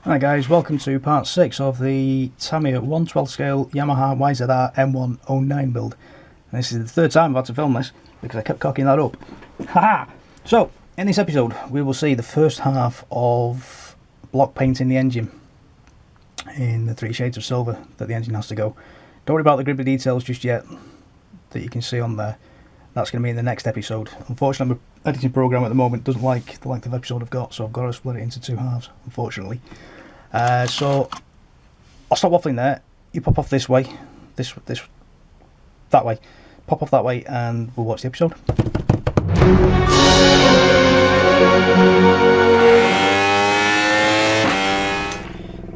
Hi guys, welcome to part 6 of the Tamiya 1/12 scale Yamaha YZR M1'09 build. And this is the third time I've had to film this because I kept cocking that up. Haha! So, in this episode we will see the first half of block painting the engine in the 3 shades of silver that the engine has to go. Don't worry about the grippy details just yet that you can see on there. That's going to be in the next episode. Unfortunately, my editing program at the moment doesn't like the length of episode I've got, so I've got to split it into 2 halves, unfortunately. So I'll stop waffling there. You pop off this way, that way. Pop off that way, and we'll watch the episode.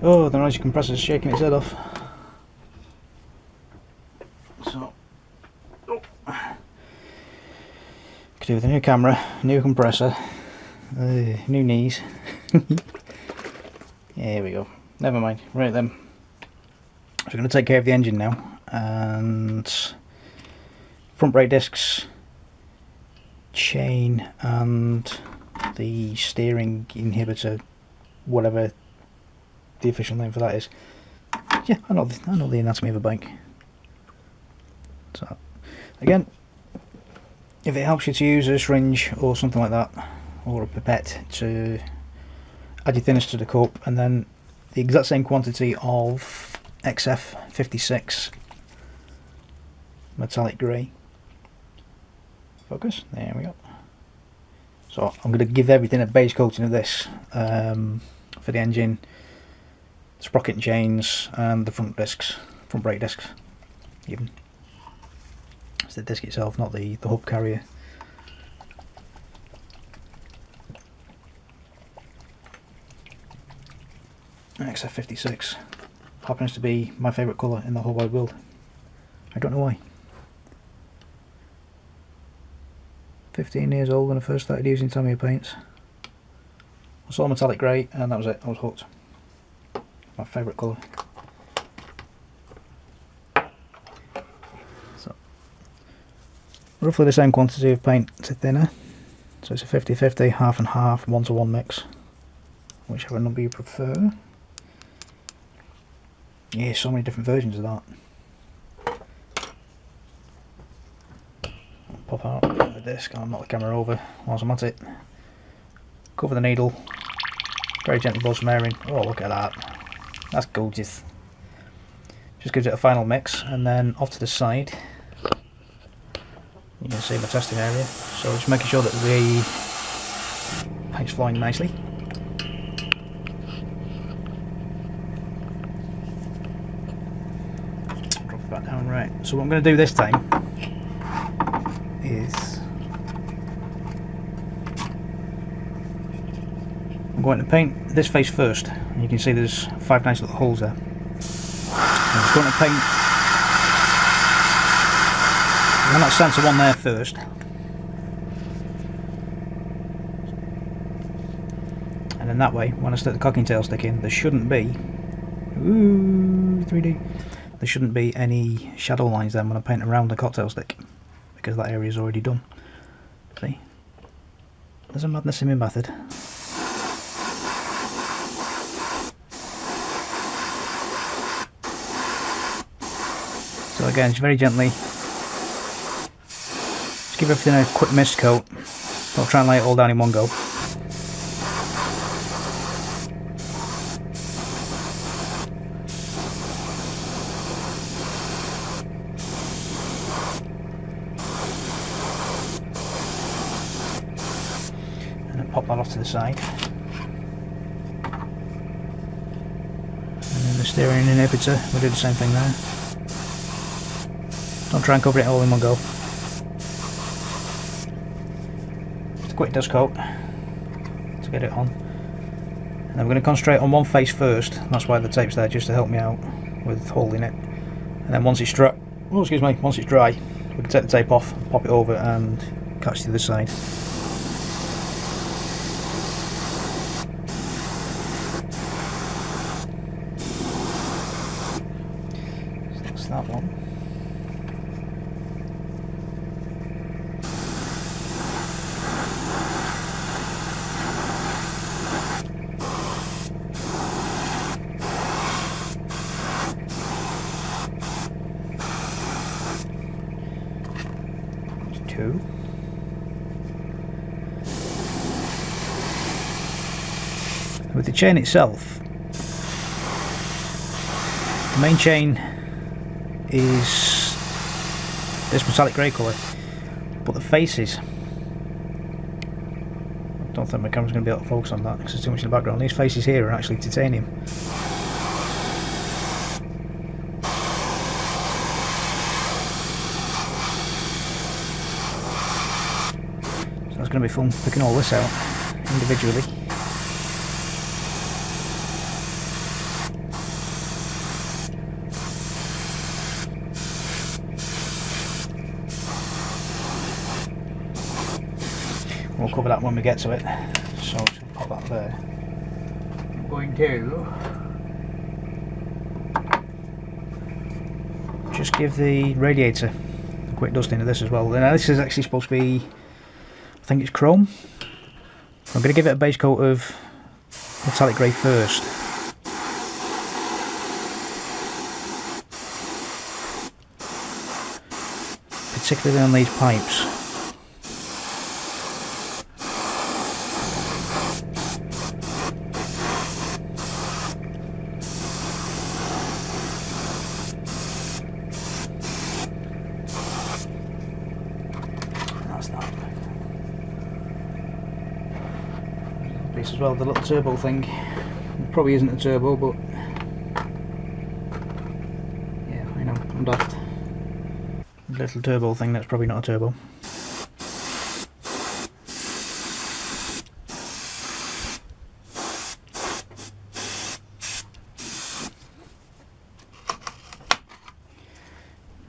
Oh, the noisy compressor's shaking its head off. So, could do with a new camera, new compressor, new knees. Here we go. Never mind. Right then. So we're going to take care of the engine now, and front brake discs, chain, and the steering inhibitor, whatever the official name for that is. Yeah, I know the anatomy of a bike. So again, if it helps you to use a syringe or something like that, or a pipette to add your thinners to the cup, and then the exact same quantity of XF56 metallic grey. Focus, there we go. So I'm going to give everything a base coating of this for the engine, sprocket and chains, and the front brake discs even. It's the disc itself, not the hub carrier. XF56 happens to be my favourite colour in the whole wide world. I don't know why. 15 years old when I first started using Tamiya paints. I saw metallic grey and that was it, I was hooked. My favourite colour. So, roughly the same quantity of paint to thinner. So it's a 50-50, half and half, 1-to-1 mix. Whichever number you prefer. Yeah, so many different versions of that. I'll pop out the disc and knock the camera over whilst I'm at it. Cover the needle. Very gently blow some air in. Oh, look at that. That's gorgeous. Just gives it a final mix, and then off to the side you can see my testing area. So just making sure that the paint's flowing nicely. Back down. Right, so what I'm going to do this time is I'm going to paint this face first, and you can see there's 5 nice little holes there. I'm just going to paint that centre one there first, and then that way when I stick the cocking tail stick in, there shouldn't be 3D. There shouldn't be any shadow lines then when I paint around the cocktail stick, because that area is already done. See? There's a madness in my method. So again, just very gently, just give everything a quick mist coat. Don't try and lay it all down in one go. Pop that off to the side, and then the steering inhibitor, we'll do the same thing there. Don't try and cover it all in one go. Just a quick dust coat to get it on, and then we're going to concentrate on one face first. That's why the tape's there, just to help me out with holding it. And then once it's dry, once it's dry, we can take the tape off, pop it over, and catch the other side. That one. to with the chain itself. The main chain is this metallic grey colour, but the faces, I don't think my camera's going to be able to focus on that because there's too much in the background. These faces here are actually titanium. So it's going to be fun picking all this out individually. We'll cover that when we get to it, so I'll just pop that there. I'm going to just give the radiator a quick dusting of this as well. Now this is actually supposed to be, I think it's chrome. I'm going to give it a base coat of metallic grey first. Particularly on these pipes. As well, the little turbo thing. It probably isn't a turbo, but yeah, I know, I'm daft. The little turbo thing, that's probably not a turbo.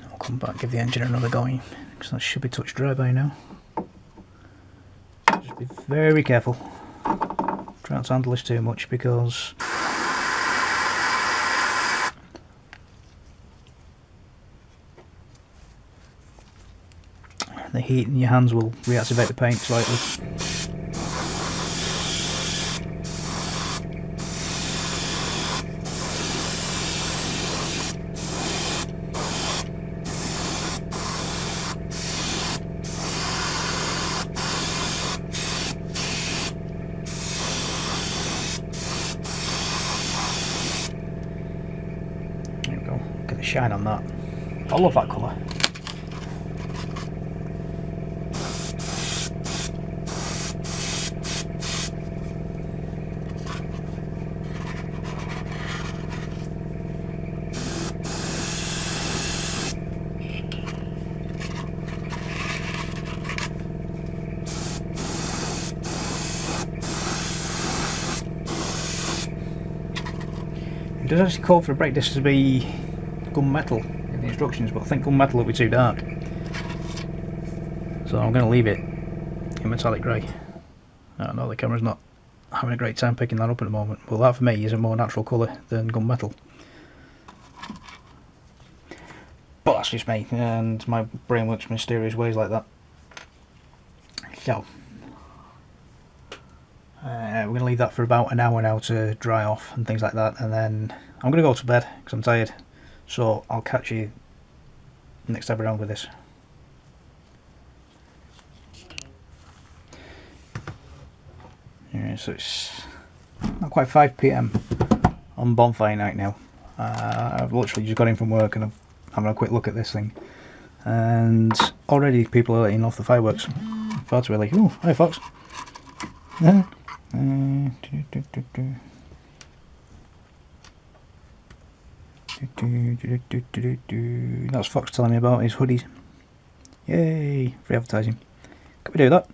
I'll come back, give the engine another going, because that should be touch dry by now. Just be very careful. Try not to handle this too much because the heat in your hands will reactivate the paint slightly. Look at the shine on that. I love that colour. It does actually call for a brake disc to be gunmetal in the instructions, but I think gunmetal will be too dark, so I'm going to leave it in metallic grey. I know the camera's not having a great time picking that up at the moment, but that for me is a more natural colour than gunmetal. But that's just me, and my brain works mysterious ways like that. So we're going to leave that for about an hour now to dry off and things like that, and then I'm going to go to bed because I'm tired. So I'll catch you next time around with this. Yeah, so it's not quite 5 PM on bonfire night now. I've literally just got in from work and I'm having a quick look at this thing. And already people are letting off the fireworks. Far too early. Ooh, hi Fox. That's Fox telling me about his hoodies. Yay, free advertising. Can we do that?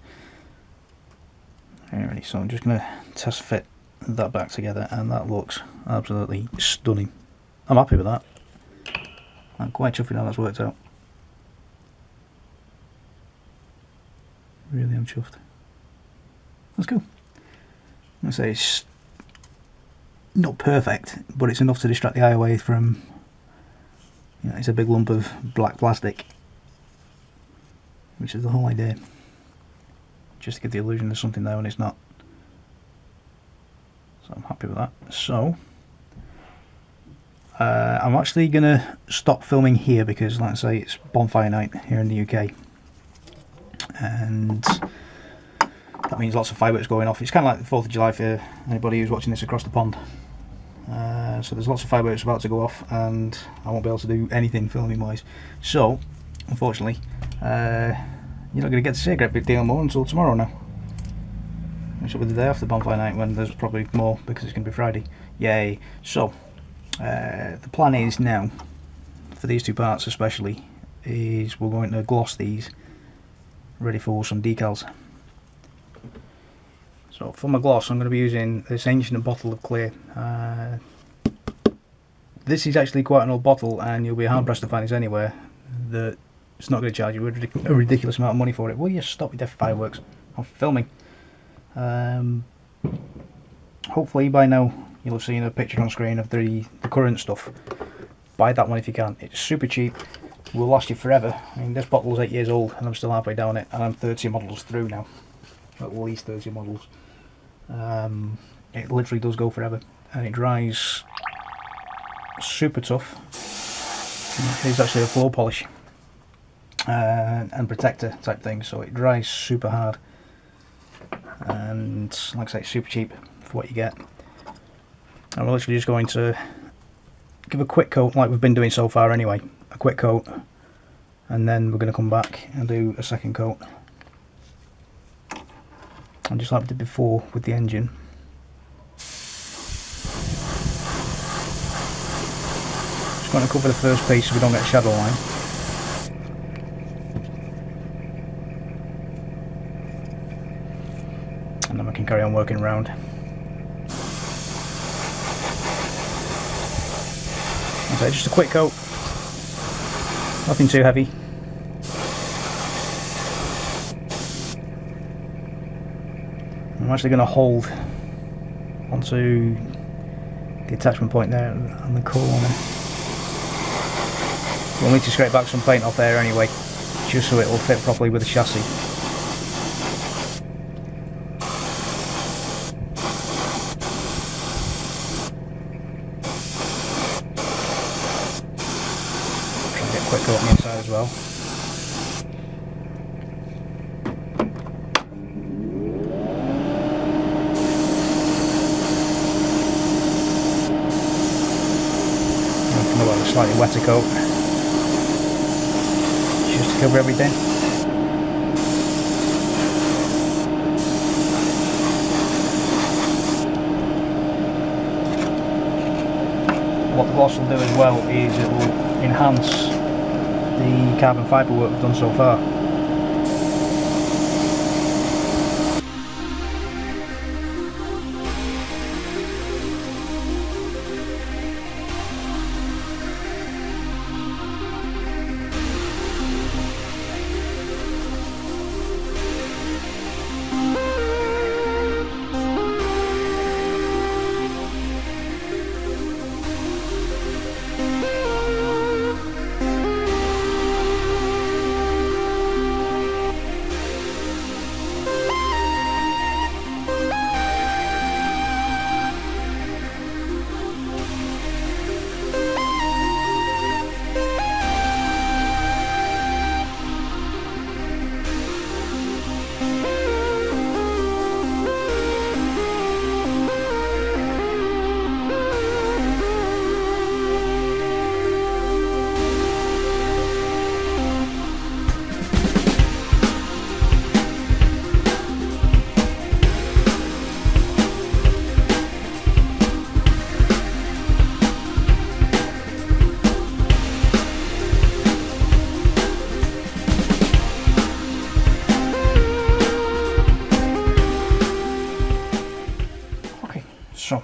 Alrighty, so I'm just going to test fit that back together, and that looks absolutely stunning. I'm happy with that. I'm quite chuffed with how that's worked out. Really am chuffed. That's cool. I say it's not perfect, but it's enough to distract the eye away from, you know, it's a big lump of black plastic, which is the whole idea. Just to give the illusion there's something there when it's not. So I'm happy with that. So I'm actually going to stop filming here because, like I say, it's bonfire night here in the UK. and that means lots of fireworks going off. It's kind of like the 4th of July for anybody who's watching this across the pond. So there's lots of fireworks about to go off, and I won't be able to do anything filming wise. So unfortunately, you're not going to get to see a great big deal more until tomorrow now. Which will be the day after bonfire night, when there's probably more because it's going to be Friday. Yay! So the plan is now, for these two parts especially, is we're going to gloss these, ready for some decals. So for my gloss, I'm going to be using this ancient bottle of clear. This is actually quite an old bottle, and you'll be hard pressed to find this anywhere that it's not going to charge you a ridiculous amount of money for it. Will you stop with the fireworks? I'm filming. Hopefully by now you'll have seen a picture on screen of the current stuff. Buy that one if you can. It's super cheap, will last you forever. I mean, this bottle's 8 years old and I'm still halfway down it, and I'm 30 models through now. At least 30 models. It literally does go forever, and it dries super tough. It's actually a floor polish and protector type thing, so it dries super hard. And like I say, it's super cheap for what you get. And we're literally just going to give a quick coat, like we've been doing so far anyway, a quick coat, and then we're going to come back and do a second coat. And just like we did before with the engine, just going to cover the first piece so we don't get a shadow line. And then we can carry on working around. Okay, just a quick coat, nothing too heavy. I'm actually going to hold onto the attachment point there on the corner. We'll need to scrape back some paint off there anyway, just so it will fit properly with the chassis. Quick coat on the inside as well. And come a slightly wetter coat, just to cover everything. What the gloss will do as well is it will enhance the carbon fibre work we've done so far. So,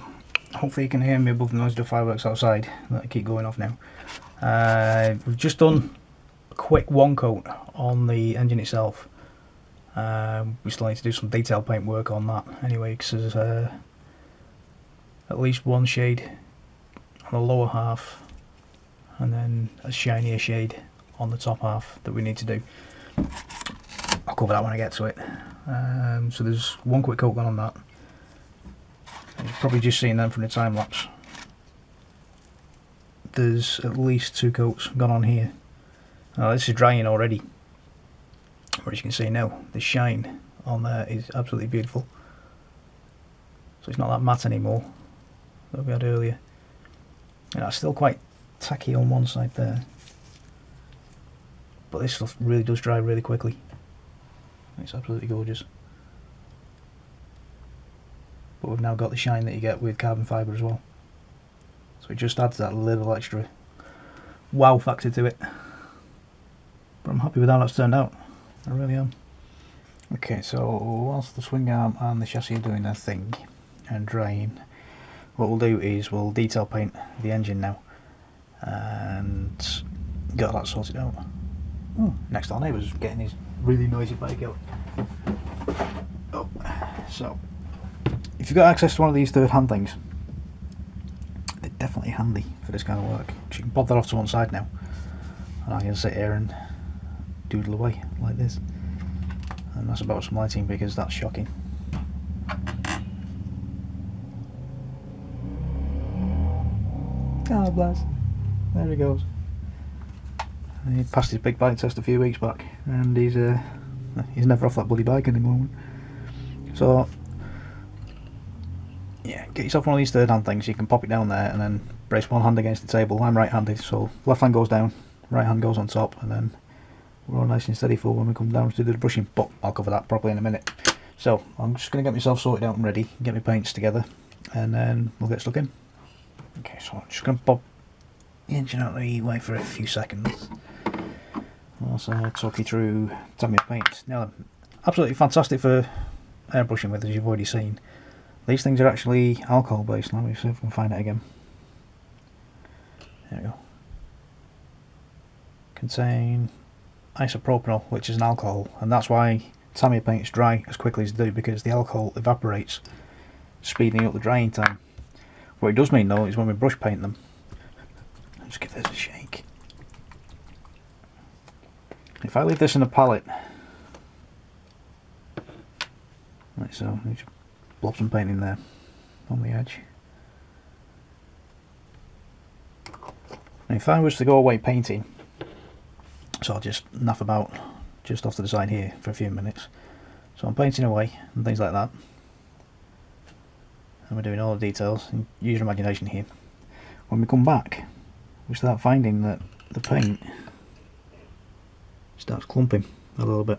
hopefully you can hear me above the noise of the fireworks outside that keep going off now. We've just done a quick one coat on the engine itself. We still need to do some detail paint work on that anyway, because there's at least one shade on the lower half and then a shinier shade on the top half that we need to do. I'll cover that when I get to it. So there's one quick coat gone on that. You've probably just seen them from the time lapse. There's at least 2 coats gone on here. Now this is drying already. But as you can see now, the shine on there is absolutely beautiful. So it's not that matte anymore that we had earlier. And that's still quite tacky on one side there. But this stuff really does dry really quickly. It's absolutely gorgeous. But we've now got the shine that you get with carbon fibre as well. So it just adds that little extra wow factor to it. But I'm happy with how that's turned out. I really am. Okay, so whilst the swing arm and the chassis are doing their thing and drying, what we'll do is we'll detail paint the engine now and get that sorted out. Oh, next door neighbour's getting his really noisy bike out. Oh, so if you've got access to one of these third-hand things, they're definitely handy for this kind of work. So you can pop that off to one side now, and I can sit here and doodle away like this. And that's about some lighting because that's shocking. Oh bless. There he goes. He passed his big bike test a few weeks back and he's never off that bloody bike at the moment. So yeah, get yourself one of these third hand things. You can pop it down there and then brace one hand against the table. I'm right handed, so left hand goes down, right hand goes on top, and then we're all nice and steady for when we come down to do the brushing, but I'll cover that properly in a minute. So I'm just going to get myself sorted out and ready, get my paints together, and then we'll get stuck in. Okay, so I'm just going to pop the engine out of the way for a few seconds. Also I'll talk you through Tamiya paint. Now, absolutely fantastic for airbrushing with, as you've already seen. These things are actually alcohol based. Let me see if I can find it again. There we go. Contain isopropanol, which is an alcohol, and that's why Tamiya paints dry as quickly as they do, because the alcohol evaporates, speeding up the drying time. What it does mean though is when we brush paint them, let's give this a shake. If I leave this in a palette, like so, just blob some paint in there on the edge. And if I was to go away painting, so I'll just naff about just off to the side here for a few minutes. So I'm painting away and things like that. And we're doing all the details, and use your imagination here. When we come back, we start finding that the paint starts clumping a little bit.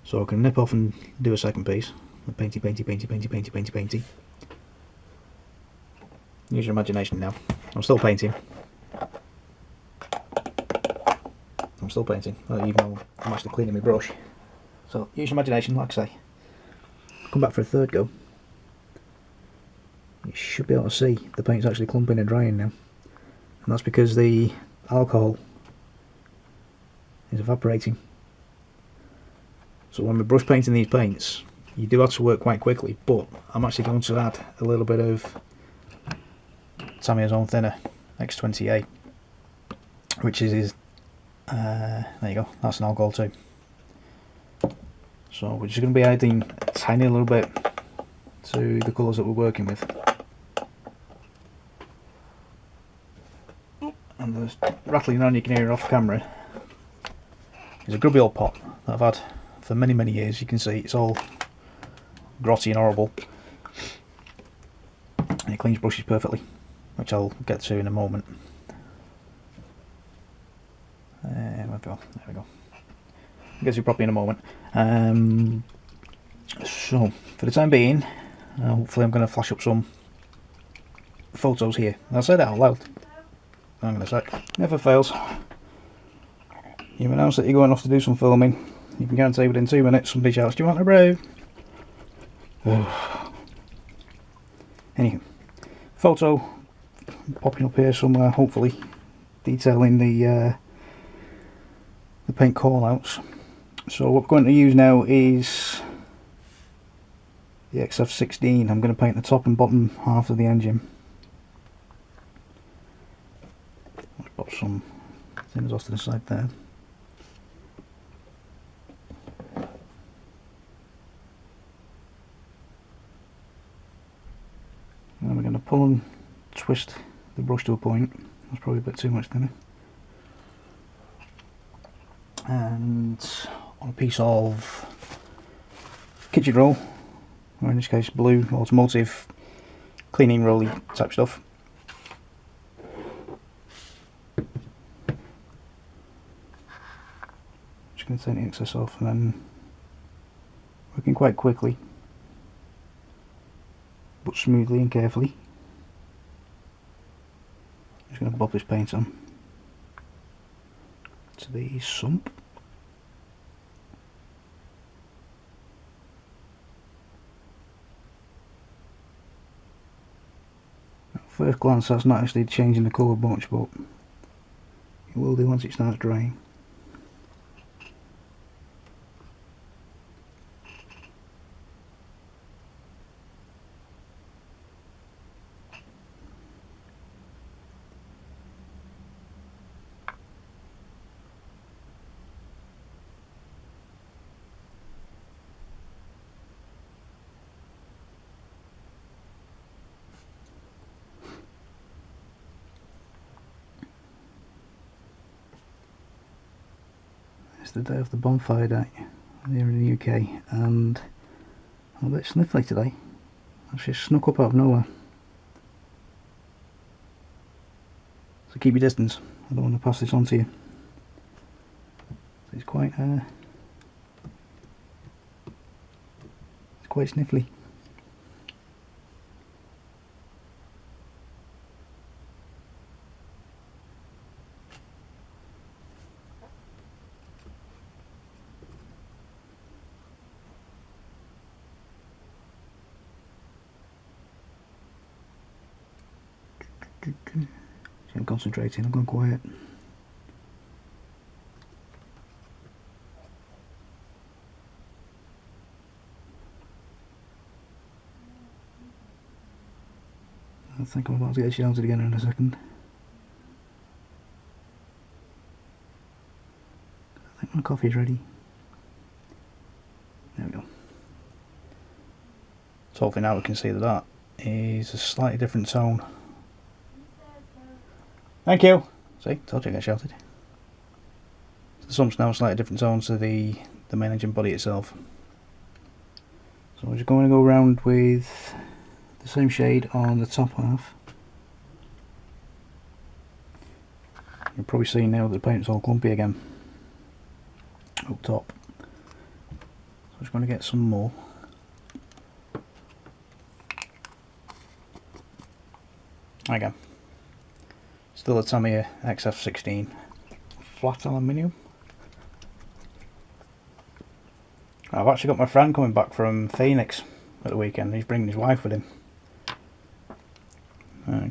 So I can nip off and do a second piece. Painty, painty, painty, painty, painty, painty, painty. Use your imagination now. I'm still painting. Even though I'm actually cleaning my brush. So use your imagination, like I say. Come back for a third go. You should be able to see the paint's actually clumping and drying now. And that's because the alcohol is evaporating. So when we're brush painting these paints, you do have to work quite quickly, but I'm actually going to add a little bit of Tamiya's own thinner, X20A, which is there you go, that's an alcohol too. So we're just going to be adding a tiny little bit to the colours that we're working with. And the rattling around you can hear off camera is a grubby old pot that I've had for many years. You can see it's all grotty and horrible, and it cleans brushes perfectly, which I'll get to in a moment. There we go. I'll get to it properly in a moment. So for the time being, hopefully I'm going to flash up some photos here. I'll say that out loud. Hang on a sec. Never fails. You've announced that you're going off to do some filming. You can guarantee within 2 minutes somebody shouts, "Do you want a brew?" Anywho, photo popping up here somewhere, hopefully detailing the paint callouts. So what we're going to use now is the XF16. I'm going to paint the top and bottom half of the engine. Let's pop some things off to the side there. And we're going to pull and twist the brush to a point. That's probably a bit too much thinner. And on a piece of kitchen roll, or in this case blue automotive cleaning rolly type stuff. Just going to take the excess off, and then working quite quickly but smoothly and carefully. Just going to bob this paint on to the sump. At first glance that's not actually changing the colour much, but it will do once it starts drying. It's the day of the bonfire day here in the UK, and I'm a bit sniffly today. I've just snuck up out of nowhere. So keep your distance, I don't want to pass this on to you. It's quite sniffly. I'm concentrating, I'm going quiet. I think I'm about to get shouted again in a second. I think my coffee's ready. There we go. So hopefully now we can see that that is a slightly different tone. Thank you! See, told you I got shouted. The sump's now a slightly different tone to the main engine body itself. So we're just going to go around with the same shade on the top half. You're probably seeing now that the paint's all clumpy again up top. So I'm just going to get some more. There you go. Still a Tamiya XF16 flat aluminium. I've actually got my friend coming back from Phoenix at the weekend. He's bringing his wife with him.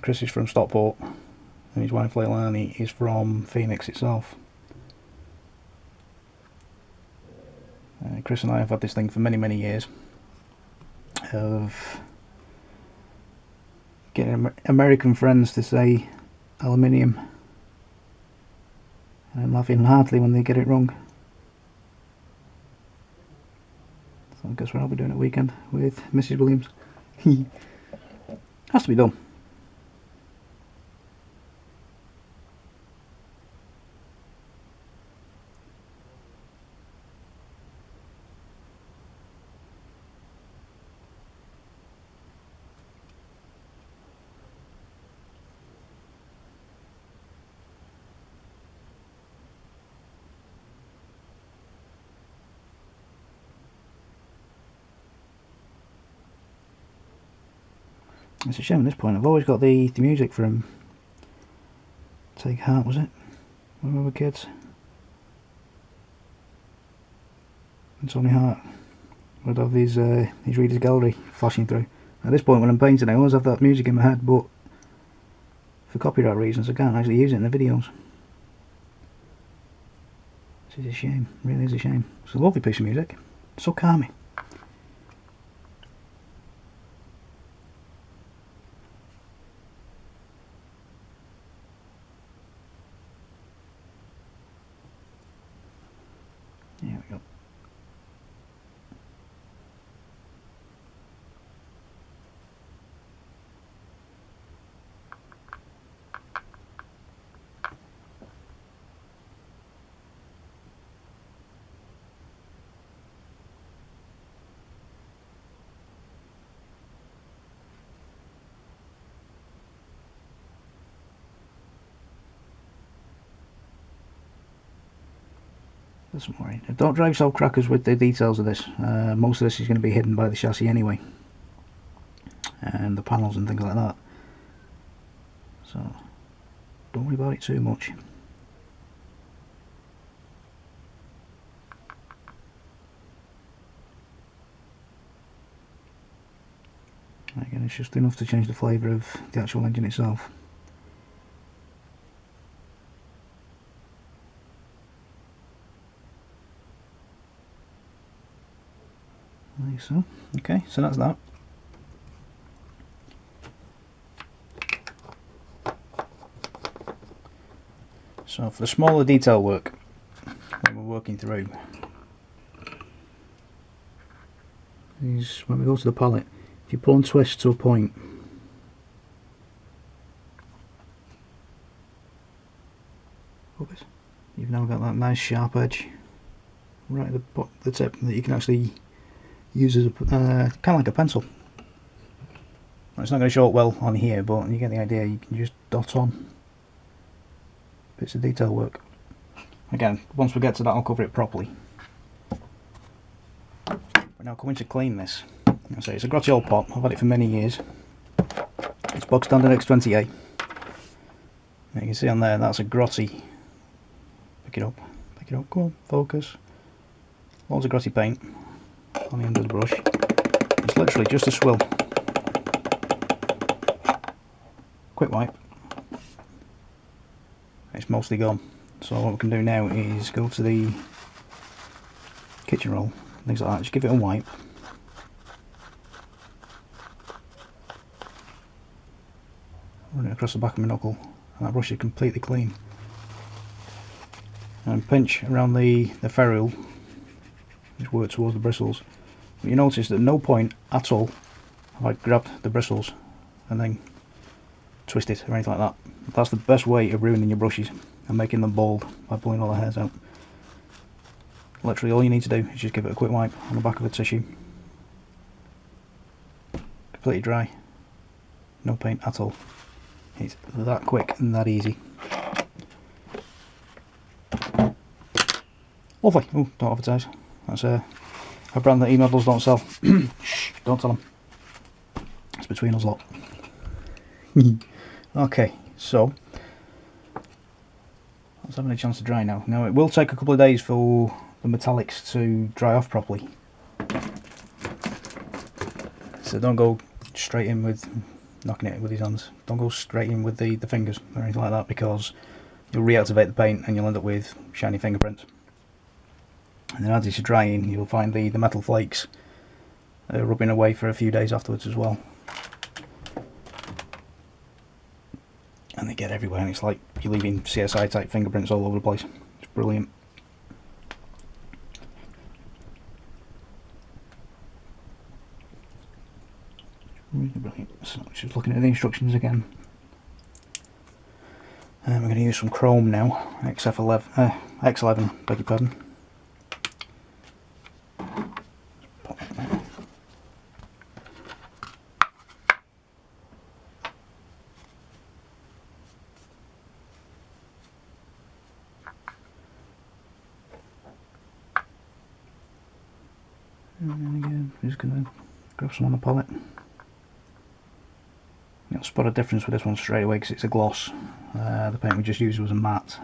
Chris is from Stockport, and his wife Leilani is from Phoenix itself. Chris and I have had this thing for many years of getting American friends to say aluminium and laughing hardly when they get it wrong. So I guess what I'll be doing at weekend with Mrs. Williams. Has to be done. It's a shame at this point. I've always got the music from Take Heart, was it? When we were kids. And Tony Hart would have these Reader's Gallery flashing through. At this point when I'm painting I always have that music in my head, but for copyright reasons I can't actually use it in the videos. This is a shame, it really is a shame. It's a lovely piece of music, so calming. There we go. Don't worry. Don't drive yourself crackers with the details of this. Most of this is going to be hidden by the chassis anyway, and the panels and things like that. So don't worry about it too much. Again, it's just enough to change the flavour of the actual engine itself. Like so. Okay, so that's that. So for the smaller detail work, when we're working through, is when we go to the pallet, if you pull and twist to a point, you've now got that nice sharp edge right at the tip that you can actually use as a kind of like a pencil. It's not going to show up well on here, but you get the idea. You can just dot on bits of detail work. Again, once we get to that, I'll cover it properly. We're now coming to clean this. So it's a grotty old pot. I've had it for many years. It's bog standard X20A. You can see on there that's a grotty. Pick it up, come on, focus. Loads of grotty paint on the end of the brush. It's literally just a swill. Quick wipe. It's mostly gone. So what we can do now is go to the kitchen roll, things like that, just give it a wipe. Run it across the back of my knuckle, and that brush is completely clean. And pinch around the ferrule, just work towards the bristles. But you notice that at no point at all have I grabbed the bristles and then twisted or anything like that. That's the best way of ruining your brushes and making them bald, by pulling all the hairs out. Literally all you need to do is just give it a quick wipe on the back of a tissue. Completely dry, no paint at all. It's that quick and that easy. Lovely. Oh, don't advertise. That's a brand that eModels don't sell. Shh, don't tell them. It's between us lot. Okay, so let's have a chance to dry now. Now it will take a couple of days for the metallics to dry off properly. So don't go straight in with knocking it with his hands. Don't go straight in with the fingers or anything like that, because you'll reactivate the paint and you'll end up with shiny fingerprints. And then as it's drying, you'll find the metal flakes rubbing away for a few days afterwards as well. And they get everywhere, and it's like you're leaving CSI type fingerprints all over the place. It's brilliant. Really brilliant. So just looking at the instructions again. We're going to use some chrome now, X11, beg your pardon. Pop that there. And then again, I'm just going to grab some on the palette. You'll spot a difference with this one straight away because it's a gloss. The paint we just used was a matte,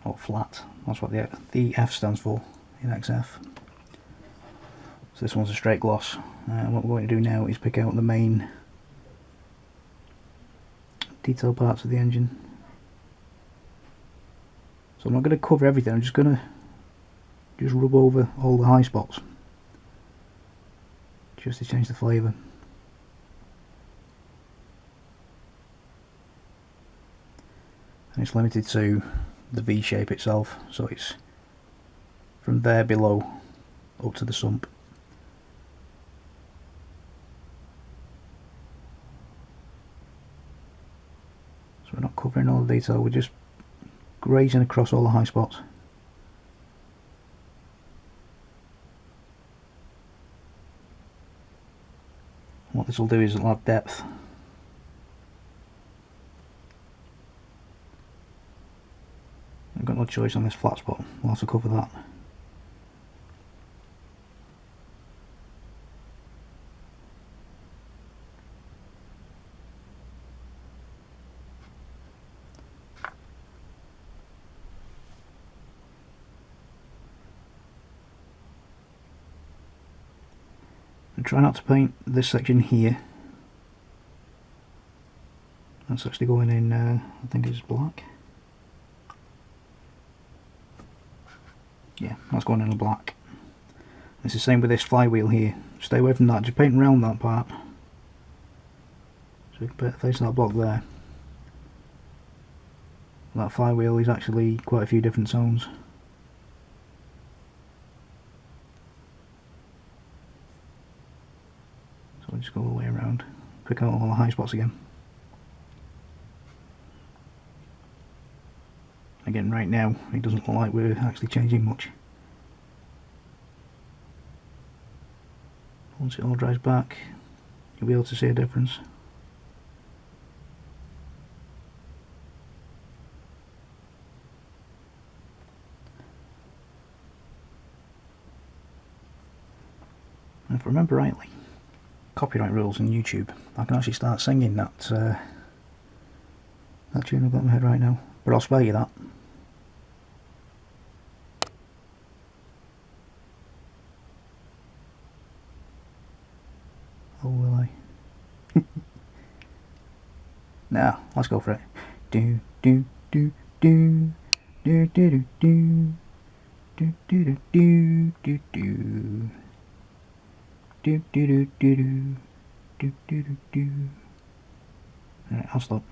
or flat. That's what the F stands for in XF. So this one's a straight gloss. What we're going to do now is pick out the main detail parts of the engine. So I'm not going to cover everything. I'm just going to rub over all the high spots, just to change the flavour. And it's limited to the V shape itself, so it's from there below up to the sump. So we're not covering all the detail, we're just grazing across all the high spots. What this will do is it'll add depth. I've got no choice on this flat spot. We'll have to cover that. And try not to paint this section here. That's actually going in, I think it's black. Yeah, that's going in black. It's the same with this flywheel here. Stay away from that, just paint around that part. So we can face that block there. That flywheel is actually quite a few different zones. So we'll just go all the way around, pick out all the high spots again. Again, right now it doesn't look like we're actually changing much. Once it all dries back, you'll be able to see a difference. And if I remember rightly, copyright rules in YouTube, I can actually start singing that that tune I've got in my head right now, but I'll spare you that. Oh, will I? Now, let's go for it. Do do do do do do do do do do do do do do do do do do do do. Alright, I'll stop.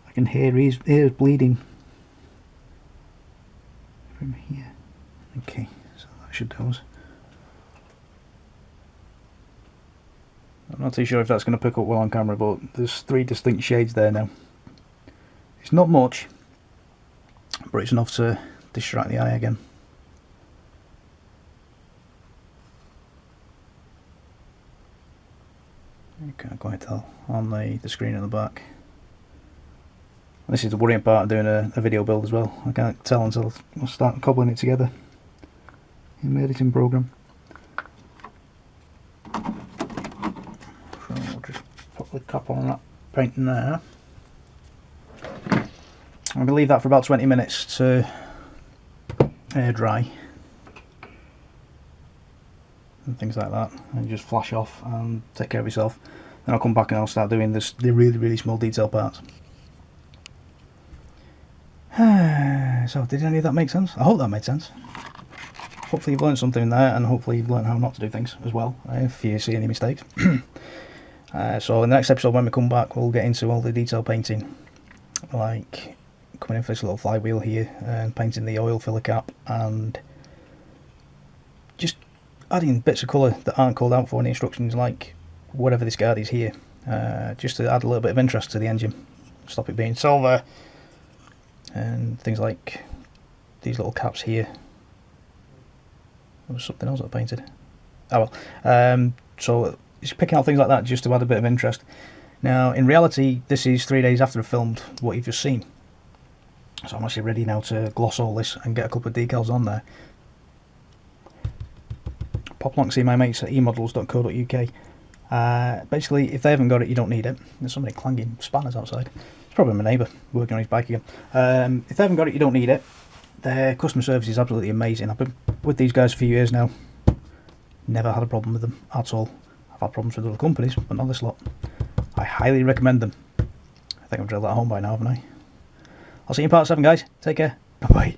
I can hear his ears bleeding from here. Okay, so that should do us. I'm not too sure if that's going to pick up well on camera, but there's 3 distinct shades there now. It's not much, but it's enough to distract the eye again. You can't quite tell on the screen at the back. This is the worrying part of doing a video build as well. I can't tell until I start cobbling it together in my editing program. We'll just put the cap on that painting there. I'm going to leave that for about 20 minutes to air dry and things like that, and just flash off and take care of yourself. Then I'll come back and I'll start doing the really small detail parts. So did any of that make sense? I hope that made sense. Hopefully you've learned something there, and hopefully you've learned how not to do things as well, if you see any mistakes. So in the next episode when we come back, we'll get into all the detail painting, like coming in for this little flywheel here and painting the oil filler cap, and just adding bits of colour that aren't called out for in the instructions, like whatever this guard is here, just to add a little bit of interest to the engine, stop it being silver, and things like these little caps here. There was something else I painted. Oh well. So it's picking out things like that just to add a bit of interest. Now in reality this is 3 days after I've filmed what you've just seen, so I'm actually ready now to gloss all this and get a couple of decals on there. Pop along to see my mates at eModels.co.uk. Basically if they haven't got it, you don't need it. There's somebody clanging spanners outside. It's probably my neighbour working on his bike again. If they haven't got it, you don't need it. Their customer service is absolutely amazing. I've been with these guys for a few years now. Never had a problem with them at all. I've had problems with other companies, but not this lot. I highly recommend them. I think I've drilled that home by now, haven't I? I'll see you in part 7, guys. Take care. Bye bye.